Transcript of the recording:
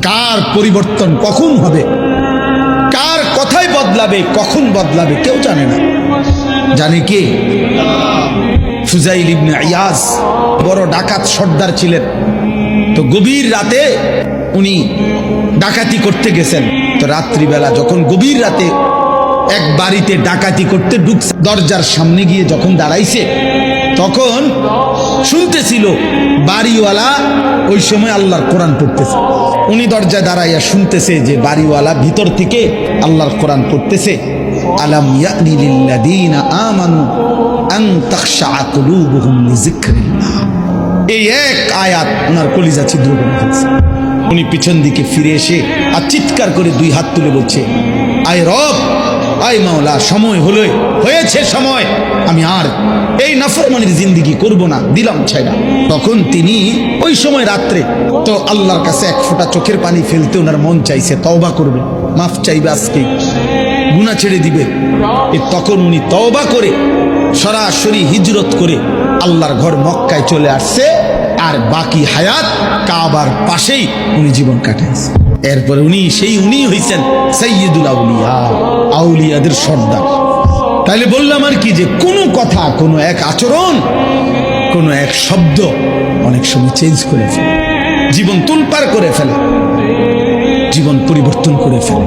কার পরিবর্তন কখন হবে, কার কথাই বদলাবে, কখন বদলাবে কেউ জানে না। জানে কে? ফুজাইল ইবনে ইয়াজ বড় ডাকাত সর্দার ছিলেন। তো গভীর রাতে উনি ডাকাতি করতে গেছেন। তো রাত্রিবেলা যখন গভীর রাতে এক বাড়িতে ডাকাতি করতে ঢুকছে, দরজার সামনে গিয়ে যখন দাঁড়াইছে তখন শুনতেছিল বাড়িওয়ালা ওই সময় আল্লাহর কোরআন পড়তেছে। উনি দরজায় দাঁড়াইয়া শুনতেছে যে বাড়িওয়ালা ভিতর থেকে আল্লাহর কোরআন পড়তেছে, আলাম ইয়ানি লিল্লাযীনা আমানু আন তাখশা কুলুবুহুম লিযিকরিল্লাহ। এই এক আয়াত ওনার কলিজা ছিদ্র করে ফেলছে। উনি পিছন দিকে ফিরে এসে আর চিৎকার করে দুই হাত তুলে বলছে, আয় রব, আয় মাওলা, সময় হয়েছে সময়, আমি আর এই নাফরমানির জিন্দেগি করব না, দিলাম ছাইড়া। তখন তিনি ওই সময় রাত্রে তো আল্লাহর কাছে এক ফোঁটা চোখের পানি ফেলতে ওনার মন চাইছে, তওবা করবে, মাফ চাইবে, আজকে গুনাহ ছেড়ে দিবে। তখন উনি তওবা করে সরাসরি হিজরত করে আল্লাহর ঘর মক্কায় চলে আসছে, আর বাকি হায়াত কাবার পাশেই উনি জীবন কাটাইছে। এরপরে উনি হইছেন সাইয়্যিদুল আউলিয়া, আউলিয়াদের সর্দার। তাইলে বললাম আর কি, যে কোনো কথা, কোনো এক আচরণ, কোনো এক শব্দ অনেক সময় চেঞ্জ করে ফেলে, জীবন তুলপার করে ফেলে, জীবন পরিবর্তন করে ফেলে।